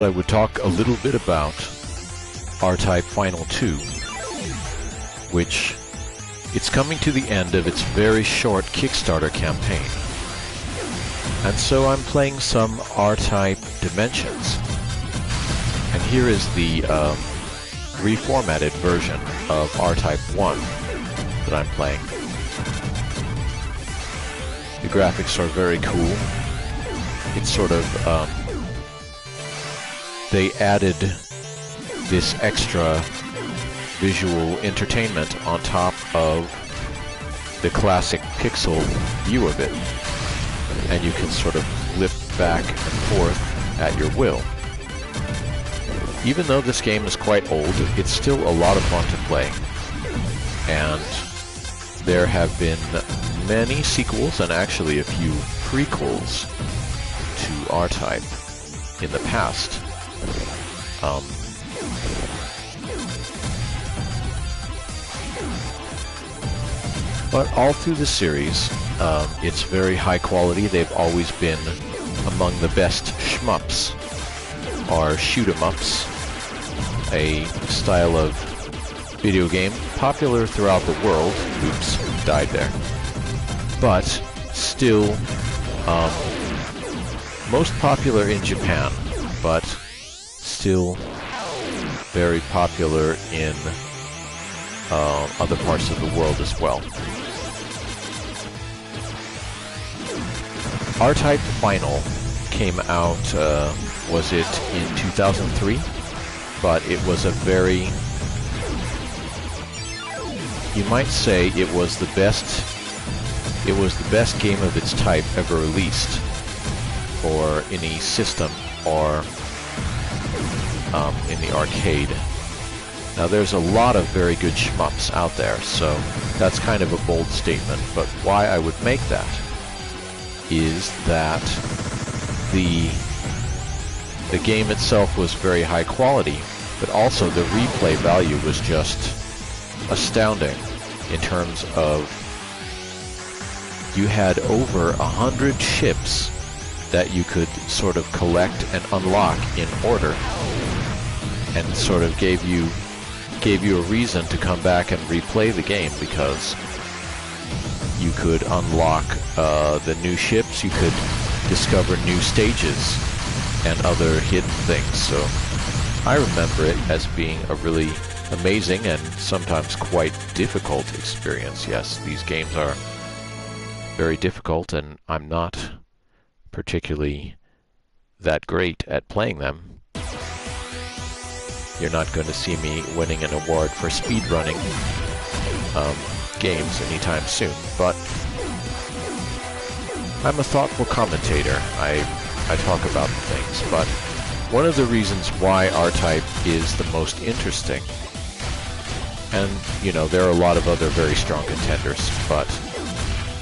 I would talk a little bit about RType Final 2, which it's coming to the end of its very short Kickstarter campaign. And so I'm playing some RType Dimensions. And here is the reformatted version of RType 1 that I'm playing. The graphics are very cool. It's sort of they added this extra visual entertainment on top of the classic pixel view of it, and you can sort of lift back and forth at your will. Even though this game is quite old, it's still a lot of fun to play, and there have been many sequels and actually a few prequels to RType in the past. But all through the series, it's very high quality. They've always been among the best shmups, or shoot-em-ups, a style of video game popular throughout the world. Oops, died there. But still most popular in Japan, but still very popular in other parts of the world as well. RType Final came out, was it in 2003? But it was a very, you might say it was the best game of its type ever released for any system or in the arcade. Now there's a lot of very good shmups out there, so that's kind of a bold statement, but why I would make that is that the game itself was very high quality, but also the replay value was just astounding in terms of you had over 100 ships that you could sort of collect and unlock in order, and sort of gave you a reason to come back and replay the game, because you could unlock the new ships, you could discover new stages and other hidden things. So I remember it as being a really amazing and sometimes quite difficult experience. Yes, these games are very difficult, and I'm not particularly that great at playing them. You're not going to see me winning an award for speedrunning games anytime soon, but I'm a thoughtful commentator. I talk about things, but one of the reasons why RType is the most interesting, and you know, there are a lot of other very strong contenders, but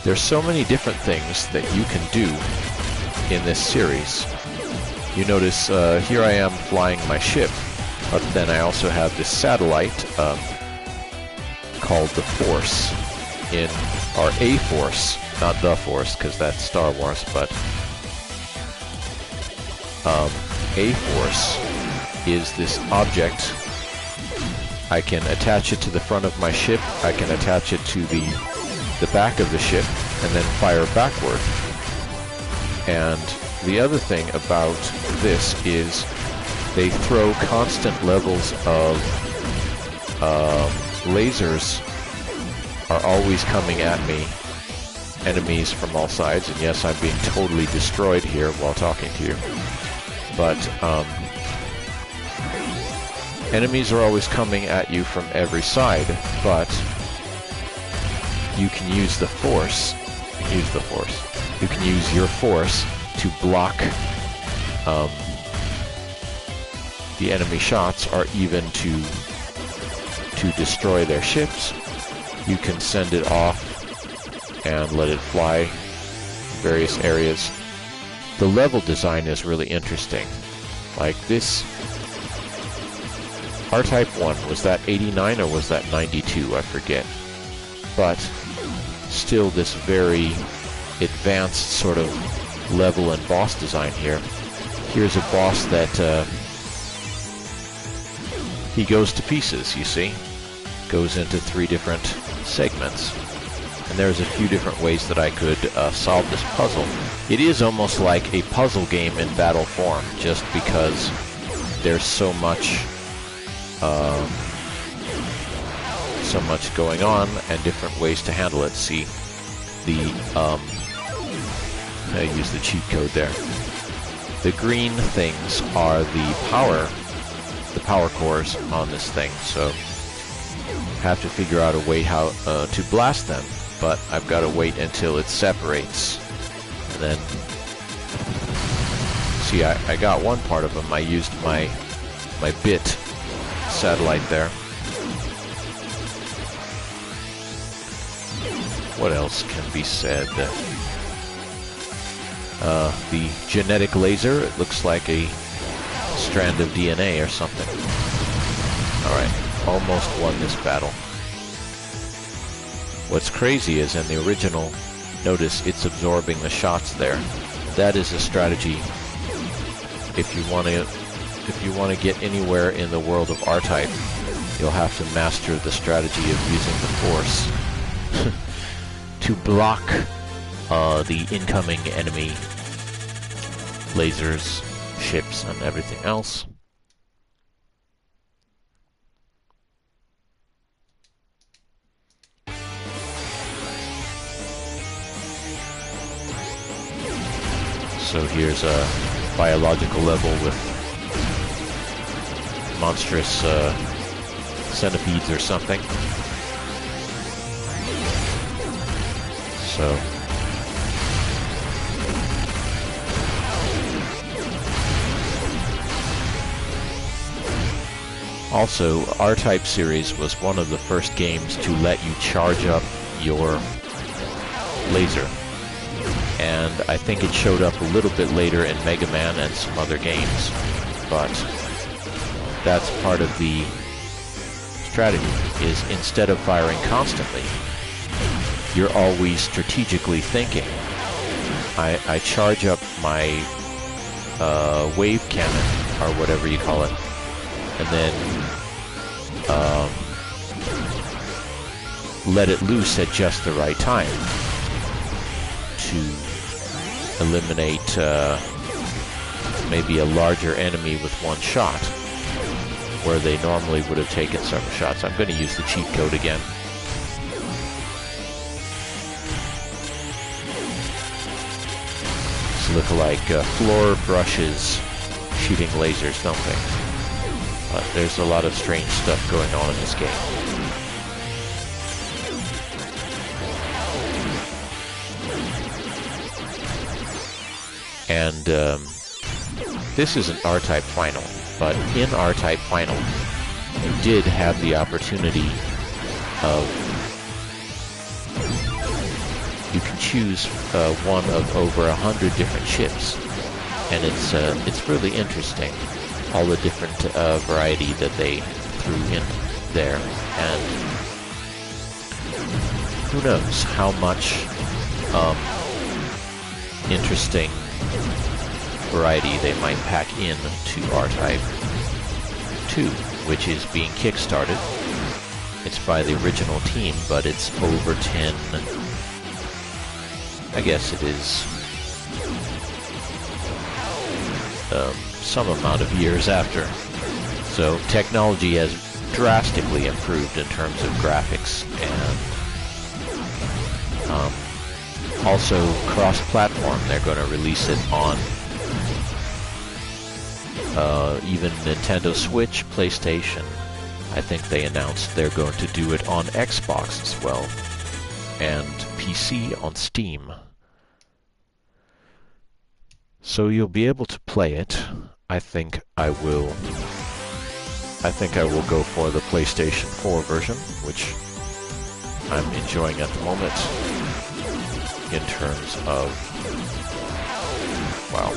there's so many different things that you can do in this series. You notice here I am flying my ship, but then I also have this satellite called the Force, or A Force, not the Force, because that's Star Wars, but A Force is this object. I can attach it to the front of my ship, I can attach it to the back of the ship, and then fire backward. And the other thing about this is they throw constant levels of lasers are always coming at me, enemies from all sides, and yes, I'm being totally destroyed here while talking to you, but enemies are always coming at you from every side, but you can use the Force, you can use your Force to block the enemy shots, or even to destroy their ships. You can send it off and let it fly in various areas. The level design is really interesting. Like this RType 1, was that 89 or was that 92? I forget. But still this very advanced sort of level and boss design here. Here's a boss that he goes to pieces, you see. Goes into 3 different segments. And there's a few different ways that I could solve this puzzle. It is almost like a puzzle game in battle form, just because there's so much going on and different ways to handle it. See, I use the cheat code there. The green things are the power cores on this thing, so have to figure out a way how to blast them, but I've got to wait until it separates. And then, see, I got one part of them. I used my bit satellite there. What else can be said? The genetic laser, it looks like a strand of DNA or something. Alright, almost won this battle. What's crazy is in the original, notice it's absorbing the shots there. That is a strategy if you want to get anywhere in the world of RType. You'll have to master the strategy of using the force to block the incoming enemy lasers, ships, and everything else. So here's a biological level with monstrous centipedes or something. So also, RType series was one of the first games to let you charge up your laser. And I think it showed up a little bit later in Mega Man and some other games. But that's part of the strategy, is instead of firing constantly, you're always strategically thinking. I charge up my wave cannon, or whatever you call it, and then let it loose at just the right time to eliminate maybe a larger enemy with one shot, where they normally would have taken several shots. I'm going to use the cheat code again. These look like floor brushes shooting lasers, don't they? But there's a lot of strange stuff going on in this game. And this isn't RType Final, but in RType Final, you did have the opportunity of, you can choose one of over 100 different ships, and it's really interesting, all the different variety that they threw in there, and who knows how much interesting variety they might pack in to RType 2, which is being kickstarted. It's by the original team, but it's over 10, I guess it is, some amount of years after. So technology has drastically improved in terms of graphics, and also cross-platform. They're going to release it on even Nintendo Switch, PlayStation. I think they announced they're going to do it on Xbox as well, and PC on Steam. So you'll be able to play it. I think I will go for the PlayStation 4 version, which I'm enjoying at the moment in terms of, wow,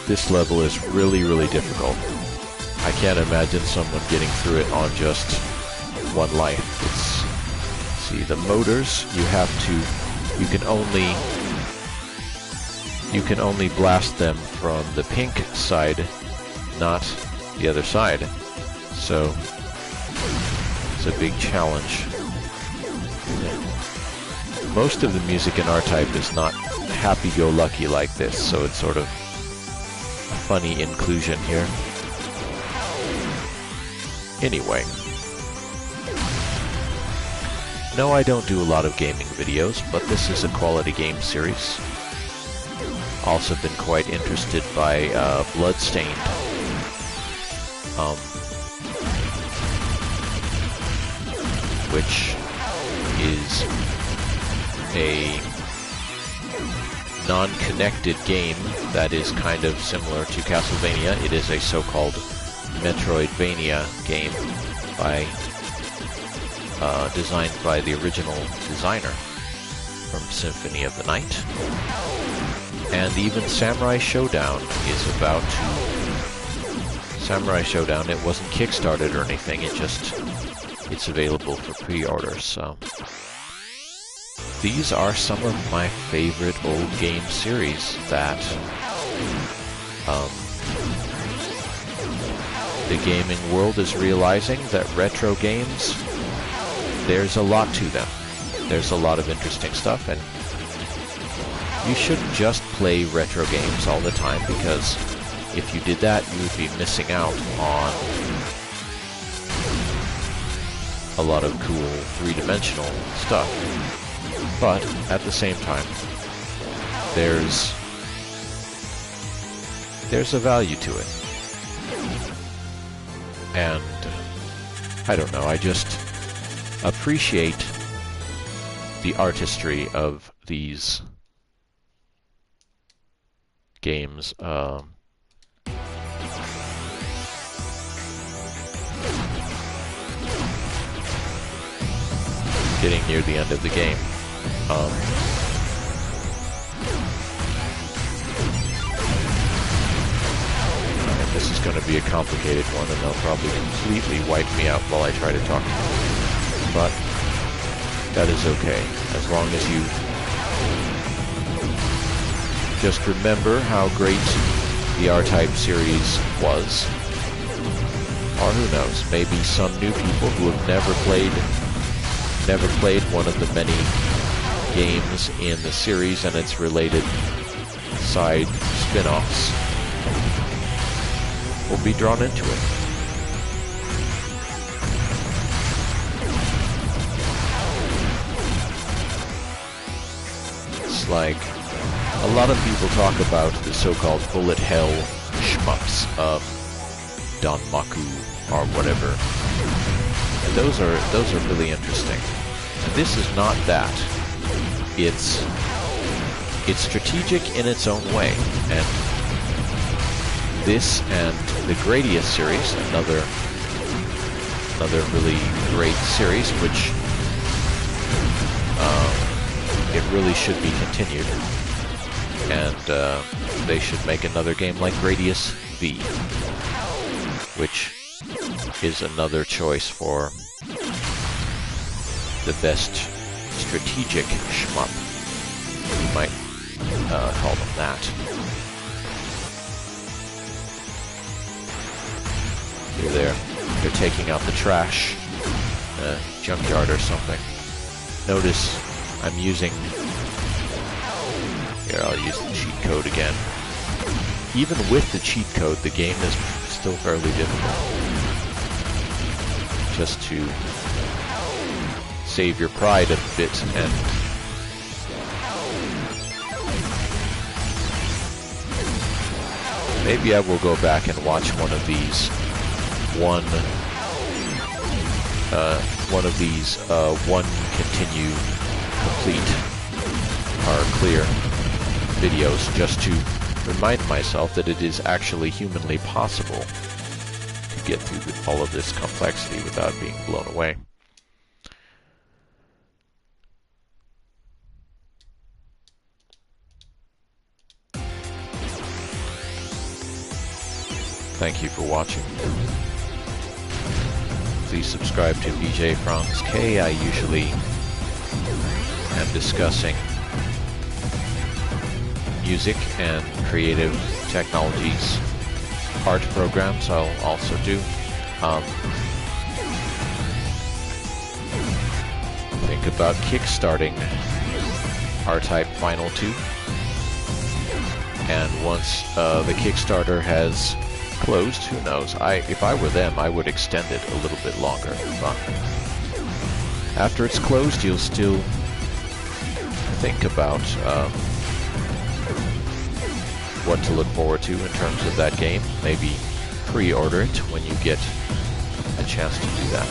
this level is really, really difficult. I can't imagine someone getting through it on just one life. It's, see, the motors, you can only blast them from the pink side, not the other side. So it's a big challenge. Most of the music in RType is not happy-go-lucky like this, so it's sort of a funny inclusion here. Anyway. No, I don't do a lot of gaming videos, but this is a quality game series. Also been quite interested by Bloodstained. Which is a non-connected game that is kind of similar to Castlevania. It is a so-called Metroidvania game by designed by the original designer from Symphony of the Night. And even Samurai Showdown is about to... Samurai Showdown, it wasn't kickstarted or anything, it's available for pre-order, so... These are some of my favorite old game series that the gaming world is realizing that retro games, there's a lot to them. There's a lot of interesting stuff, and you shouldn't just play retro games all the time, because if you did that, you would be missing out on a lot of cool three-dimensional stuff. But at the same time, there's a value to it. And I don't know, I just appreciate the artistry of these games. Getting near the end of the game. And this is going to be a complicated one, and they'll probably completely wipe me out while I try to talk to them. But that is okay, as long as you just remember how great the RType series was. Or who knows, maybe some new people who have never played one of the many games in the series and its related side spin-offs will be drawn into it. It's like a lot of people talk about the so-called bullet hell shmups of Danmaku or whatever. And those are really interesting. And this is not that. It's strategic in its own way. And this and the Gradius series, another really great series, which it really should be continued. And they should make another game like Gradius V, which is another choice for the best strategic shmup. You might call them that. They're taking out the trash, junkyard or something. Notice I'm using... Here, I'll use the cheat code again. Even with the cheat code, the game is still fairly difficult. Just to save your pride a bit and maybe I will go back and watch one of these one continue complete or clear videos, just to remind myself that it is actually humanly possible to get through all of this complexity without being blown away. Thank you for watching. Please subscribe to VJ Franz K. I usually am discussing music and creative technologies. Art programs I'll also do. Think about kickstarting RType Final 2. And once the Kickstarter has closed, who knows? If I were them, I would extend it a little bit longer. But after it's closed, you'll still think about what to look forward to in terms of that game. Maybe pre-order it when you get a chance to do that.